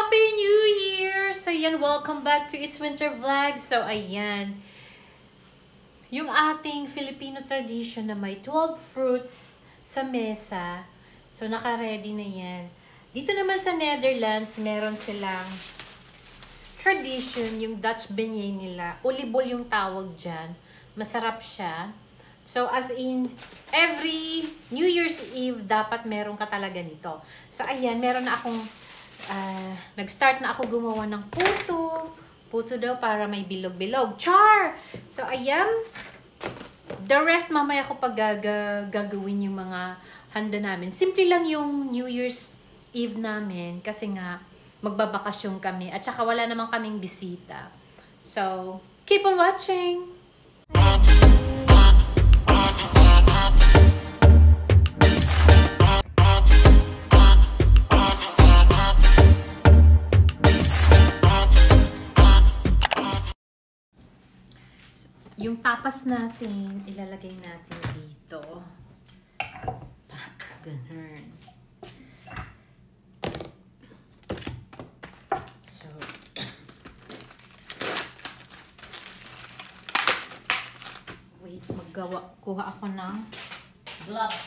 Happy New Year! So, yan, welcome back to It's Winter Vlog. So, ayan. Yung ating Filipino tradition na may 12 fruits sa mesa. So, naka-ready na yan. Dito naman sa Netherlands, meron silang tradition, yung Dutch beignet nila. Ulibol yung tawag dyan. Masarap siya. So, as in, every New Year's Eve, dapat meron ka talaga nito. So, ayan, meron na akong, nag-start na ako gumawa ng puto. Puto daw para may bilog-bilog. Char! So, ayan. The rest, mamaya ko pag gagawin yung mga handa namin. Simple lang yung New Year's Eve namin kasi nga, magbabakasyon kami. At saka wala naman kaming bisita. So, keep on watching! Yung tapas natin, ilalagay natin dito. Ganun. So, wait, kuha ako ng gloves.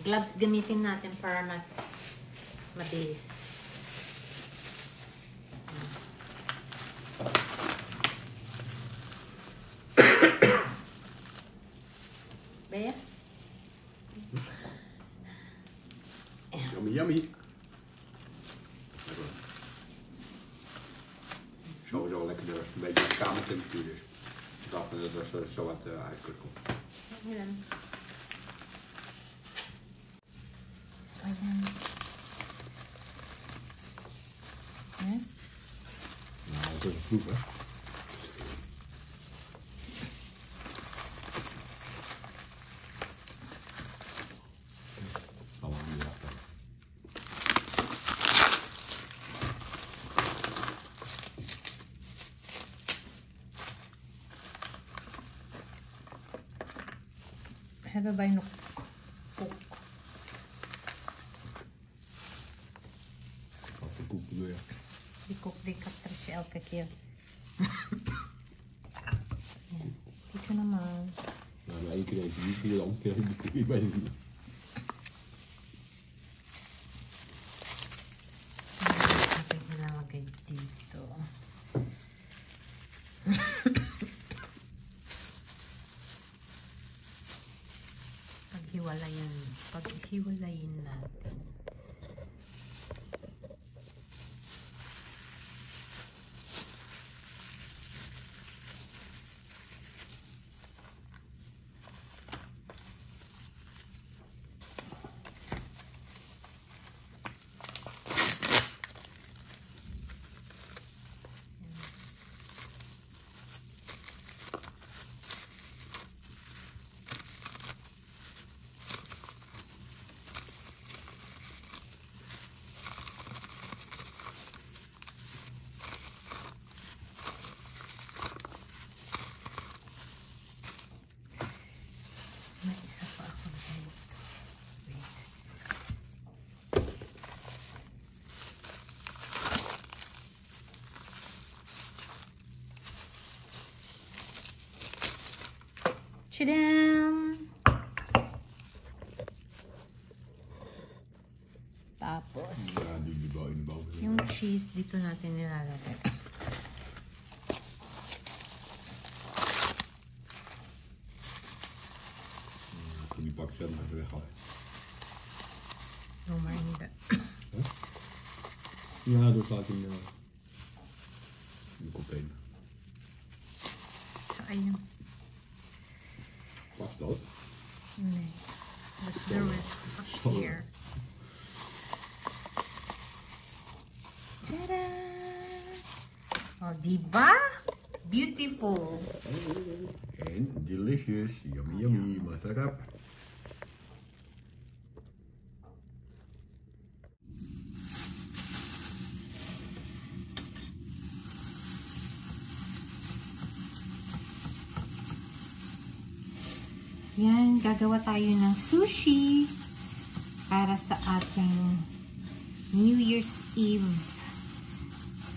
Gloves gamitin natin para mas mabilis. Be? Yummy, yummy. Sowieso lekker dus. Een beetje kamertemperatuur dus. Ik dacht dat er zo wat uit kunt komen. Ja. So, ayan. Huh? Nou, dat is een proef, hè. Hebben wij nog koek? Wat voor koek bedoel je? Die koek die kaptert je elke keer. Ja, dito naman. Nou, maar één keer even niet, de andere keer even niet. Ik weet het niet. Ito yung nilalagay dito. Paghiwalayin natin. May isa pa ako dito. Wait. Chidam! Tapos, yung cheese dito natin nilalagay. Die pak ik even weggooien. No, maar hindi. Huh? Ja, dat staat in de container. So, ayun. Was dat? Nee. That's the rest of here. Tada! Oh, diba? Beautiful. And delicious. Yummy, yummy. Masarap. Yan, gagawa tayo ng sushi para sa ating New Year's Eve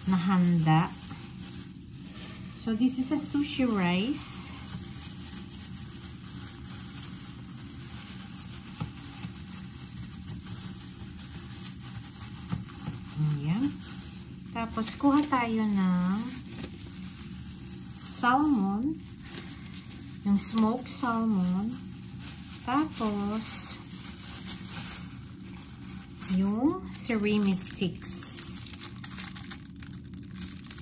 na handa. So, this is a sushi rice. Ayan. Tapos, kuha tayo ng salmon. Yung smoked salmon. Tapos, yung surimi sticks.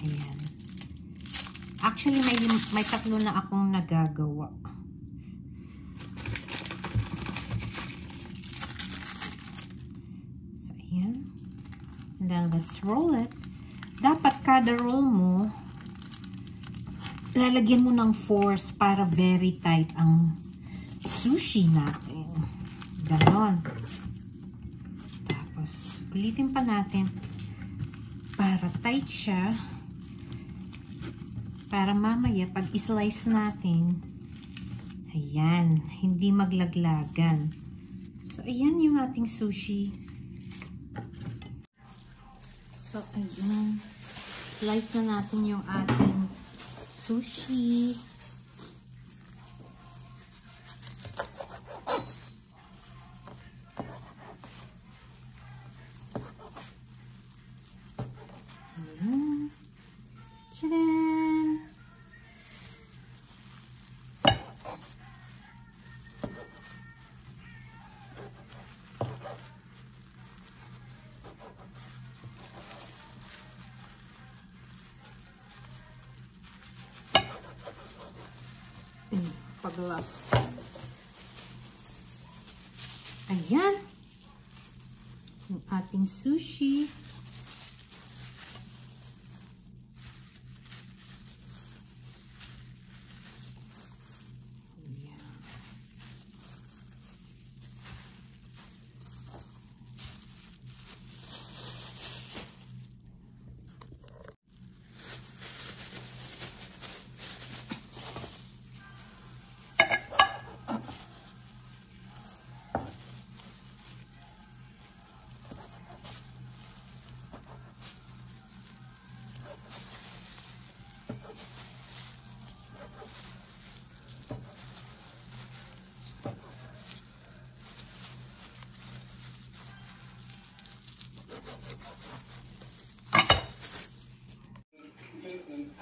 Ayan. Actually, may tatlo na akong nagagawa. So, ayan. And then, let's roll it. Dapat kada roll mo, lalagyan mo ng force para very tight ang sushi natin. Ganon. Tapos, ulitin pa natin para tight siya. Para mamaya, pag islice natin, ayan, hindi maglaglagan. So, ayan yung ating sushi. So, ayan. Slice na natin yung ating sushi. Ayan. Tchadan! Pag-last. Ayan. Yung ating sushi. Ayan.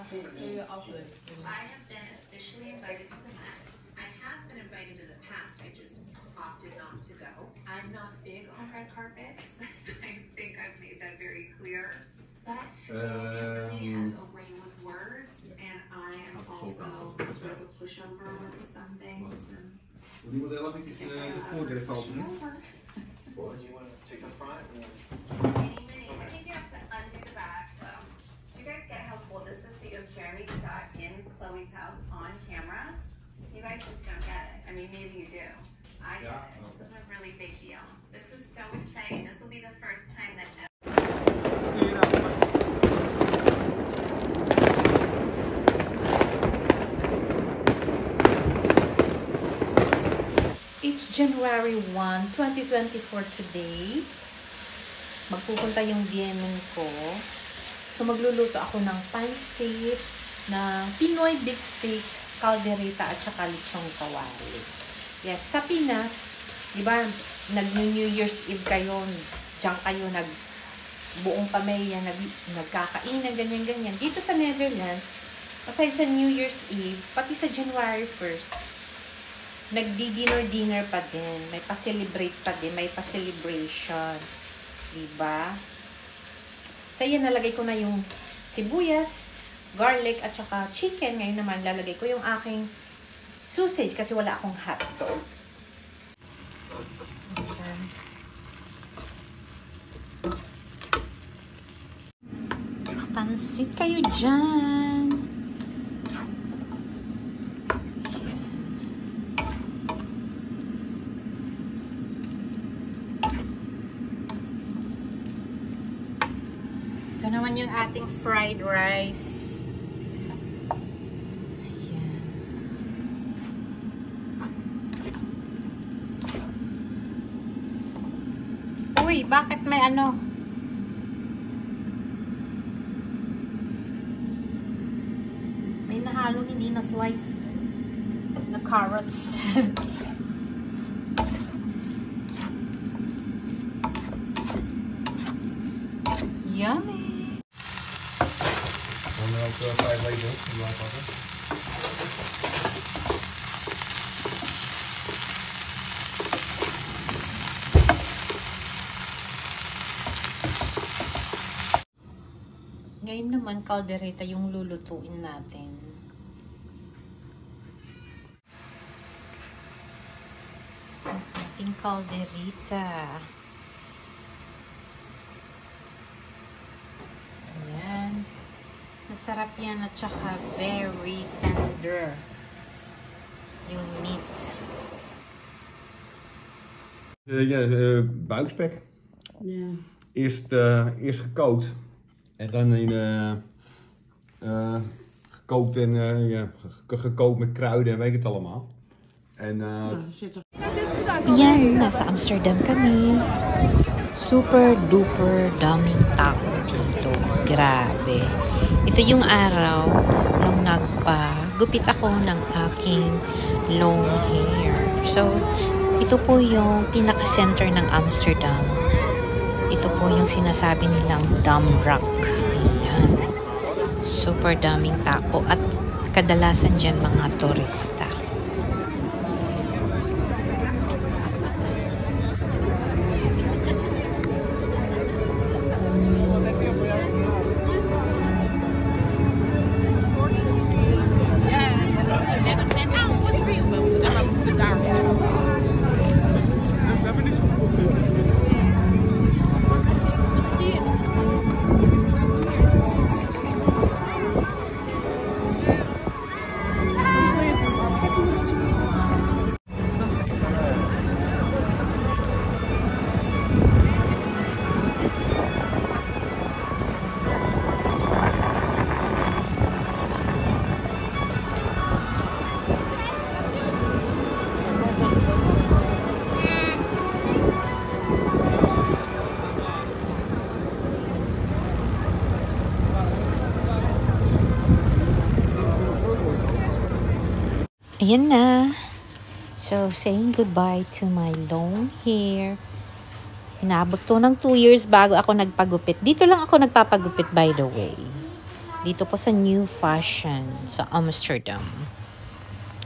I have been officially invited to the Met. I have been invited in the past. I just opted not to go. I'm not big on red carpets. I think I've made that very clear. But Emily has a way with words, and I am also sort of a pushover with some things. And Die model had ik de voordeur valt. Well, do you want to take the front? I think you have to undo the back though. Do you guys get how cool this is that you have Jeremy Scott in Chloe's house on camera? You guys just don't get it. I mean, maybe you do. I get it. This is a really big deal. This is so exciting. This will be the first time that It's January 1, 2024 today. Magpupunta yung biyemen ko. So, magluluto ako ng pancit, ng Pinoy beef steak, caldereta, at saka lechong kawali. Yes, sa Pinas, di ba, nag-New Year's Eve kayo, diyan kayo, buong pamilya, nagkakainan, ganyan-ganyan. Dito sa Netherlands, aside sa New Year's Eve, pati sa January 1st, nagdi-dinner pa din. May pa-celebrate pa din. May pa-celebration. Diba? So, yan, nalagay ko na yung sibuyas, garlic, at saka chicken. Ngayon naman, lalagay ko yung aking sausage kasi wala akong hotdog. Ayan. Pansit kayo dyan. Ito naman yung ating fried rice. Ayan. Uy, bakit may ano? May nahalong hindi na slice na carrots. Yummy! Dan ook 5 liter. Die laat pakken. Ngayon naman, caldereta yung lulutuin natin. Ang ating caldereta. Ayan. Masarap yan at saka very tender yung meat. Buikspek. Ja. Eerst gekookt. En dan gekookt en gekookt met kruiden en weet ik het allemaal. En Zit er... Yan, nasa Amsterdam kami. Super duper daming tao dito. Grabe. Ito yung araw nung nagpagupit ako ng aking long hair. So, ito po yung pinaka-center ng Amsterdam. Ito po yung sinasabi nilang Dam Rock. Ayan. Super daming tao at kadalasan dyan mga turista. Ayan na. So, saying goodbye to my long hair. Inabot to ng 2 years bago ako nagpagupit. Dito lang ako nagpapagupit, by the way. Dito po sa New Fashion sa Amsterdam.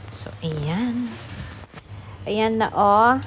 So, ayan. Ayan na, oh.